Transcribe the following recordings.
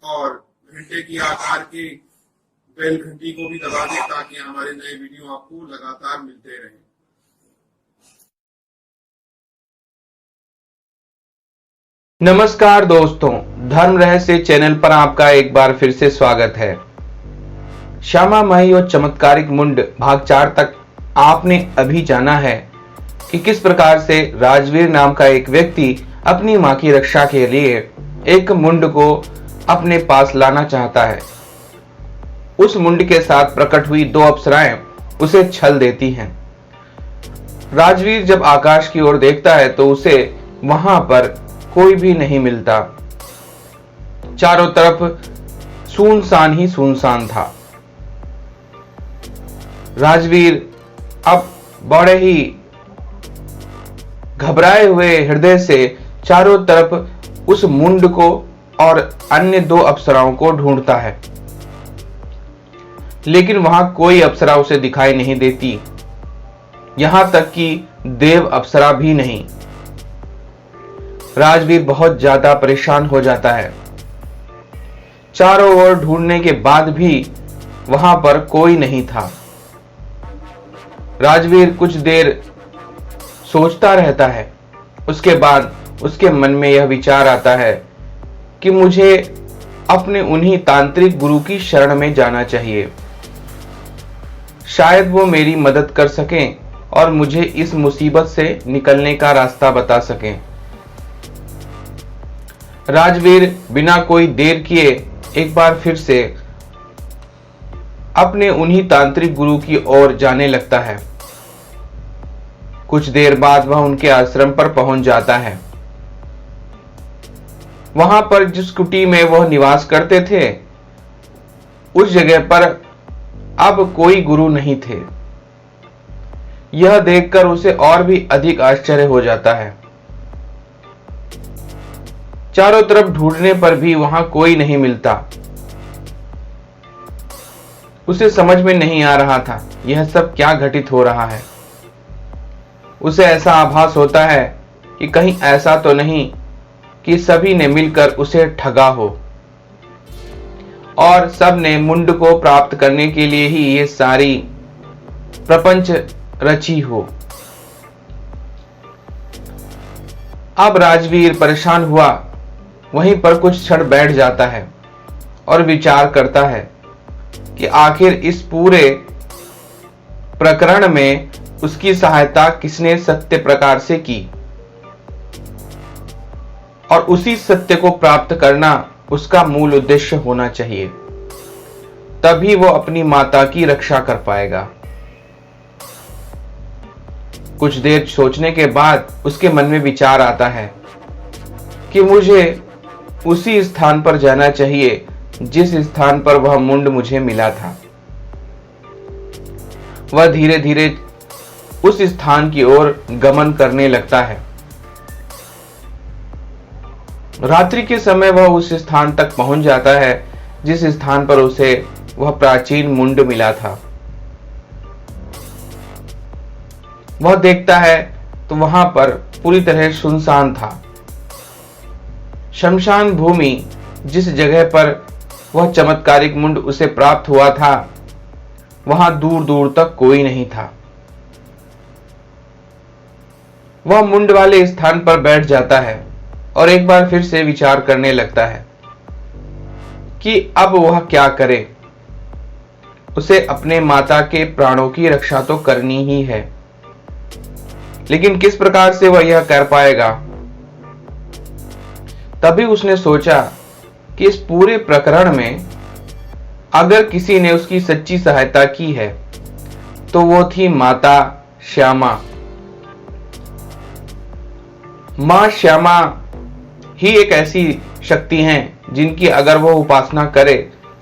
और घंटे की आकार की बेल घंटी को भी दबा दें ताकि हमारे नए वीडियो आपको लगातार मिलते रहें। नमस्कार दोस्तों, धर्म रहस्य चैनल पर आपका एक बार फिर से स्वागत है। श्यामा माई और चमत्कारिक मुंड भाग 4 तक आपने अभी जाना है कि किस प्रकार से राजवीर नाम का एक व्यक्ति अपनी मां की रक्षा के लिए एक मुंड को अपने पास लाना चाहता है। उस मुंड के साथ प्रकट हुई 2 अप्सराएं उसे छल देती हैं। राजवीर जब आकाश की ओर देखता है तो उसे वहां पर कोई भी नहीं मिलता। चारों तरफ सुनसान ही सुनसान था। राजवीर अब बड़े ही घबराए हुए हृदय से चारों तरफ उस मुंड को और अन्य 2 अप्सराओं को ढूंढता है, लेकिन वहां कोई अप्सरा उसे दिखाई नहीं देती, यहां तक कि देव अप्सरा भी नहीं। राजवीर बहुत ज्यादा परेशान हो जाता है। चारों ओर ढूंढने के बाद भी वहां पर कोई नहीं था। राजवीर कुछ देर सोचता रहता है। उसके बाद उसके मन में यह विचार आता है कि मुझे अपने उन्हीं तांत्रिक गुरु की शरण में जाना चाहिए। शायद वो मेरी मदद कर सकें और मुझे इस मुसीबत से निकलने का रास्ता बता सकें। राजवीर बिना कोई देर किए एक बार फिर से अपने उन्हीं तांत्रिक गुरु की ओर जाने लगता है। कुछ देर बाद वह उनके आश्रम पर पहुंच जाता है। वहां पर जिस कुटी में वह निवास करते थे उस जगह पर अब कोई गुरु नहीं थे। यह देखकर उसे और भी अधिक आश्चर्य हो जाता है। चारों तरफ ढूंढने पर भी वहां कोई नहीं मिलता। उसे समझ में नहीं आ रहा था यह सब क्या घटित हो रहा है। उसे ऐसा आभास होता है कि कहीं ऐसा तो नहीं कि सभी ने मिलकर उसे ठगा हो और सब ने मुंड को प्राप्त करने के लिए ही ये सारी प्रपंच रची हो। अब राजवीर परेशान हुआ वहीं पर कुछ क्षण बैठ जाता है और विचार करता है कि आखिर इस पूरे प्रकरण में उसकी सहायता किसने सत्य प्रकार से की और उसी सत्य को प्राप्त करना उसका मूल उद्देश्य होना चाहिए। तभी वो अपनी माता की रक्षा कर पाएगा। कुछ देर सोचने के बाद उसके मन में विचार आता है कि मुझे उसी स्थान पर जाना चाहिए जिस स्थान पर वह मुंड मुझे मिला था। वह धीरे धीरे उस स्थान की ओर गमन करने लगता है। रात्रि के समय वह उस स्थान तक पहुंच जाता है जिस स्थान पर उसे वह प्राचीन मुंड मिला था। वह देखता है तो वहां पर पूरी तरह सुनसान था। शमशान भूमि जिस जगह पर वह चमत्कारिक मुंड उसे प्राप्त हुआ था वहां दूर दूर तक कोई नहीं था। वह मुंड वाले स्थान पर बैठ जाता है और एक बार फिर से विचार करने लगता है कि अब वह क्या करे। उसे अपने माता के प्राणों की रक्षा तो करनी ही है, लेकिन किस प्रकार से वह यह कर पाएगा। तभी उसने सोचा कि इस पूरे प्रकरण में अगर किसी ने उसकी सच्ची सहायता की है तो वो थी माता श्यामा। मां श्यामा ही एक ऐसी शक्ति हैं जिनकी अगर वो उपासना करे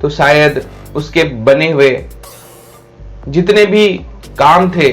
तो शायद उसके बने हुए जितने भी काम थे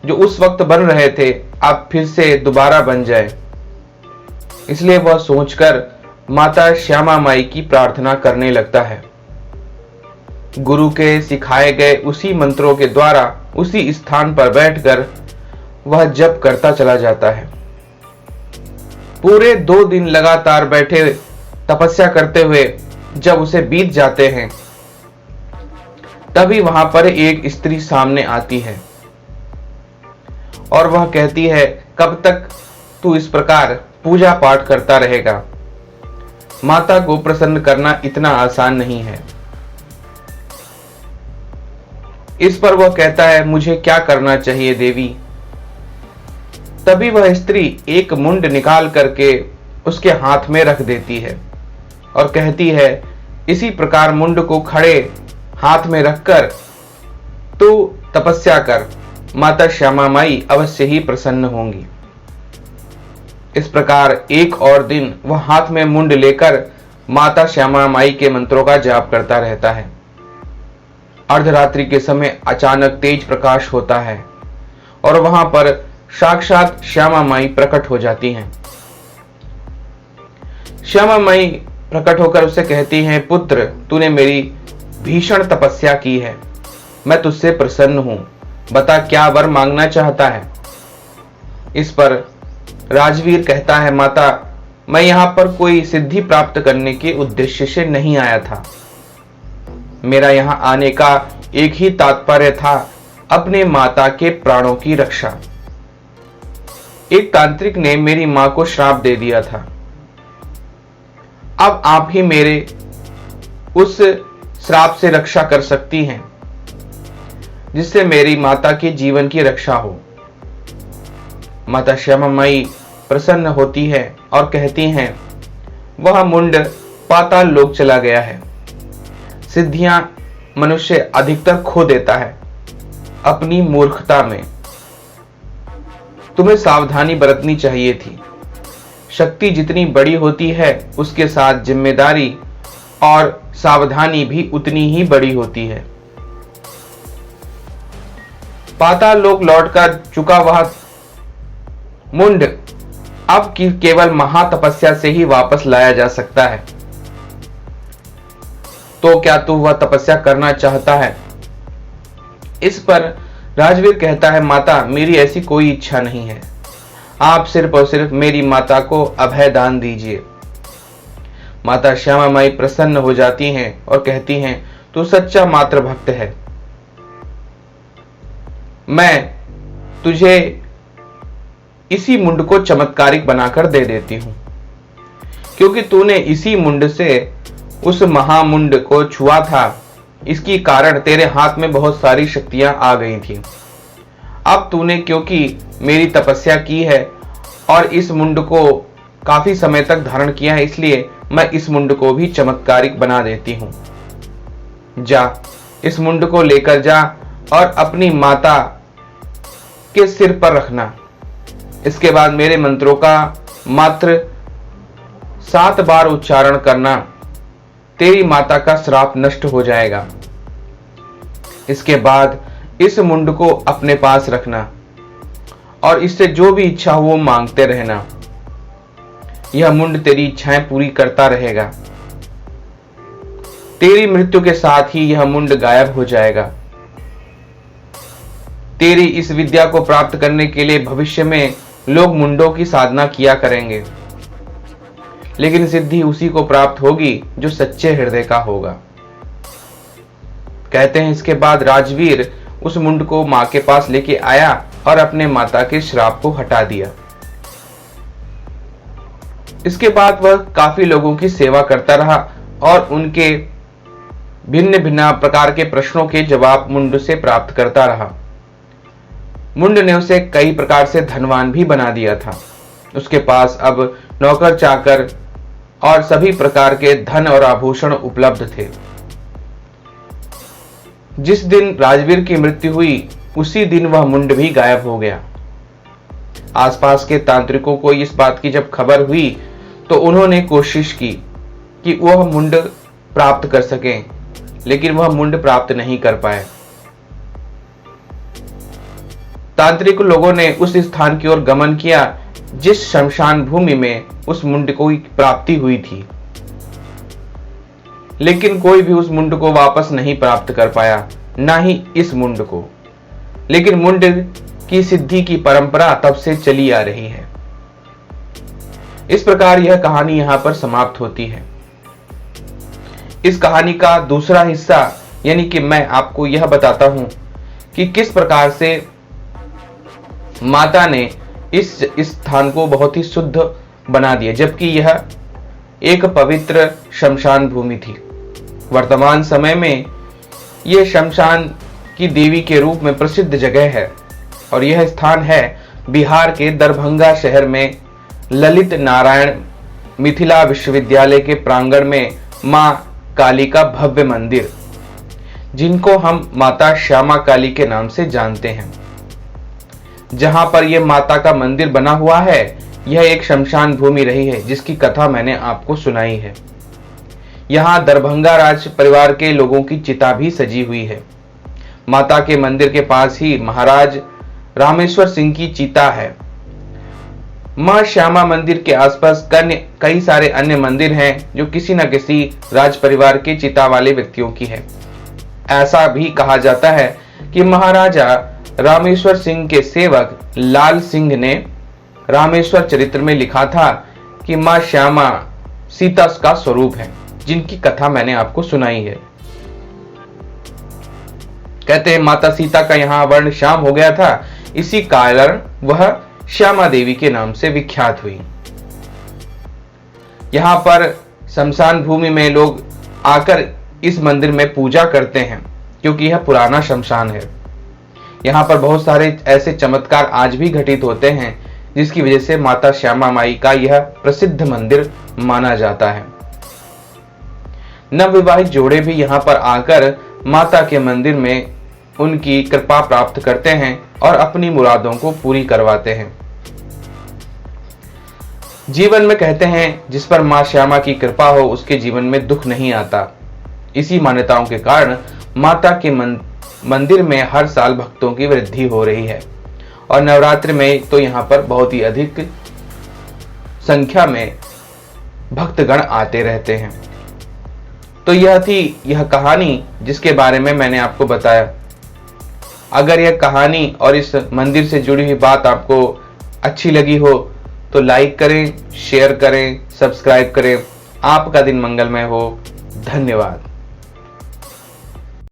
जो उस वक्त बन रहे थे अब फिर से दोबारा बन जाए। इसलिए वह सोचकर माता श्यामा माई की प्रार्थना करने लगता है। गुरु के सिखाए गए उसी मंत्रों के द्वारा उसी स्थान पर बैठकर वह जप करता चला जाता है। पूरे 2 दिन लगातार बैठे तपस्या करते हुए जब उसे बीत जाते हैं, तभी वहां पर एक स्त्री सामने आती है और वह कहती है, कब तक तू इस प्रकार पूजा पाठ करता रहेगा? माता को प्रसन्न करना इतना आसान नहीं है। इस पर वह कहता है, मुझे क्या करना चाहिए देवी? तभी वह स्त्री एक मुंड निकाल करके उसके हाथ में रख देती है और कहती है, इसी प्रकार मुंड को खड़े हाथ में रखकर तू तपस्या कर, माता श्यामा माई अवश्य ही प्रसन्न होंगी। इस प्रकार एक और दिन वह हाथ में मुंड लेकर माता श्यामा माई के मंत्रों का जाप करता रहता है। अर्धरात्रि के समय अचानक तेज प्रकाश होता है और वहां पर साक्षात श्यामा माई प्रकट हो जाती हैं। श्यामा माई प्रकट होकर उसे कहती हैं, पुत्र, तूने मेरी भीषण तपस्या की है, मैं तुझसे प्रसन्न हूं, बता क्या वर मांगना चाहता है? इस पर राजवीर कहता है, माता, मैं यहां पर कोई सिद्धि प्राप्त करने के उद्देश्य से नहीं आया था। मेरा यहां आने का एक ही तात्पर्य था, अपने माता के प्राणों की रक्षा। एक तांत्रिक ने मेरी मां को श्राप दे दिया था, अब आप ही मेरे उस श्राप से रक्षा कर सकती हैं, जिससे मेरी माता के जीवन की रक्षा हो। माता श्यामा माई प्रसन्न होती है और कहती हैं, वह मुंड पाताल लोक चला गया है। सिद्धियां मनुष्य अधिकतर खो देता है अपनी मूर्खता में। तुम्हें सावधानी बरतनी चाहिए थी। शक्ति जितनी बड़ी होती है, उसके साथ जिम्मेदारी और सावधानी भी उतनी ही बड़ी होती है। पाताल लोक लौटकर चुका वह मुंड अब की केवल महातपस्या से ही वापस लाया जा सकता है। तो क्या तू वह तपस्या करना चाहता है? इस पर राजवीर कहता है, माता, मेरी ऐसी कोई इच्छा नहीं है। आप सिर्फ और सिर्फ मेरी माता को अभय दान दीजिए। माता श्यामा माई प्रसन्न हो जाती हैं और कहती हैं, तू सच्चा मातृ भक्त है। मैं तुझे इसी मुंड को चमत्कारिक बनाकर दे देती हूं, क्योंकि तूने इसी मुंड से उस महामुंड को छुआ था। इसकी कारण तेरे हाथ में बहुत सारी शक्तियां आ गई थी। अब तूने क्योंकि मेरी तपस्या की है और इस मुंड को काफी समय तक धारण किया है, इसलिए मैं इस मुंड को भी चमत्कारिक बना देती हूं। जा, इस मुंड को लेकर जा और अपनी माता के सिर पर रखना। इसके बाद मेरे मंत्रों का मात्र 7 बार उच्चारण करना, तेरी माता का श्राप नष्ट हो जाएगा। इसके बाद इस मुंड को अपने पास रखना और इससे जो भी इच्छा हो वो मांगते रहना। यह मुंड तेरी इच्छाएं पूरी करता रहेगा। तेरी मृत्यु के साथ ही यह मुंड गायब हो जाएगा। तेरी इस विद्या को प्राप्त करने के लिए भविष्य में लोग मुंडों की साधना किया करेंगे, लेकिन सिद्धि उसी को प्राप्त होगी जो सच्चे हृदय का होगा। कहते हैं, इसके बाद राजवीर उस मुंड को मां के पास लेके आया और अपने माता के श्राप को हटा दिया। इसके बाद वह काफी लोगों की सेवा करता रहा और उनके भिन्न भिन्न प्रकार के प्रश्नों के जवाब मुंड से प्राप्त करता रहा। मुंड ने उसे कई प्रकार से धनवान भी बना दिया था। उसके पास अब नौकर चाकर और सभी प्रकार के धन और आभूषण उपलब्ध थे। जिस दिन राजवीर की मृत्यु हुई, उसी दिन वह मुंड भी गायब हो गया। आसपास के तांत्रिकों को इस बात की जब खबर हुई तो उन्होंने कोशिश की कि वह मुंड प्राप्त कर सकें, लेकिन वह मुंड प्राप्त नहीं कर पाए। तांत्रिक लोगों ने उस स्थान की ओर गमन किया जिस शमशान भूमि में उस मुंड को प्राप्ति हुई थी, लेकिन कोई भी उस मुंड को वापस नहीं प्राप्त कर पाया, ना ही इस मुंड को। लेकिन मुंड की सिद्धि की परंपरा तब से चली आ रही है। इस प्रकार यह कहानी यहां पर समाप्त होती है। इस कहानी का दूसरा हिस्सा यानी कि मैं आपको यह बताता हूं कि किस प्रकार से माता ने इस स्थान को बहुत ही शुद्ध बना दिया, जबकि यह एक पवित्र शमशान भूमि थी। वर्तमान समय में यह शमशान की देवी के रूप में प्रसिद्ध जगह है और यह स्थान है बिहार के दरभंगा शहर में ललित नारायण मिथिला विश्वविद्यालय के प्रांगण में मां काली का भव्य मंदिर, जिनको हम माता श्यामा काली के नाम से जानते हैं। जहां पर यह माता का मंदिर बना हुआ है, यह एक शमशान भूमि रही है जिसकी कथा मैंने आपको सुनाई है। यहां दरभंगा राज परिवार के लोगों की चिता भी सजी हुई है। माता के मंदिर के पास ही महाराज रामेश्वर सिंह की चिता है। मां श्यामा मंदिर के आसपास कई सारे अन्य मंदिर हैं जो किसी न किसी राज परिवार के चिता वाले व्यक्तियों की है। ऐसा भी कहा जाता है कि महाराजा रामेश्वर सिंह के सेवक लाल सिंह ने रामेश्वर चरित्र में लिखा था कि मां श्यामा सीता का स्वरूप है, जिनकी कथा मैंने आपको सुनाई है। कहते हैं माता सीता का यहां वर्ण श्याम हो गया था, इसी कारण वह श्यामा देवी के नाम से विख्यात हुई। यहां पर शमशान भूमि में लोग आकर इस मंदिर में पूजा करते हैं क्योंकि यह पुराना शमशान है। यहां पर बहुत सारे ऐसे चमत्कार आज भी घटित होते हैं जिसकी वजह से माता श्यामा माई का यह प्रसिद्ध मंदिर माना जाता है। नवविवाहित जोड़े भी यहां पर आकर माता के मंदिर में उनकी कृपा प्राप्त करते हैं और अपनी मुरादों को पूरी करवाते हैं। जीवन में कहते हैं जिस पर मां श्यामा की कृपा हो उसके जीवन में दुख नहीं आता। इसी मान्यताओं के कारण माता के मंदिर में हर साल भक्तों की वृद्धि हो रही है और नवरात्रि में तो यहाँ पर बहुत ही अधिक संख्या में भक्तगण आते रहते हैं। तो यह थी यह कहानी जिसके बारे में मैंने आपको बताया। अगर यह कहानी और इस मंदिर से जुड़ी हुई बात आपको अच्छी लगी हो तो लाइक करें, शेयर करें, सब्सक्राइब करें। आपका दिन मंगलमय हो। धन्यवाद।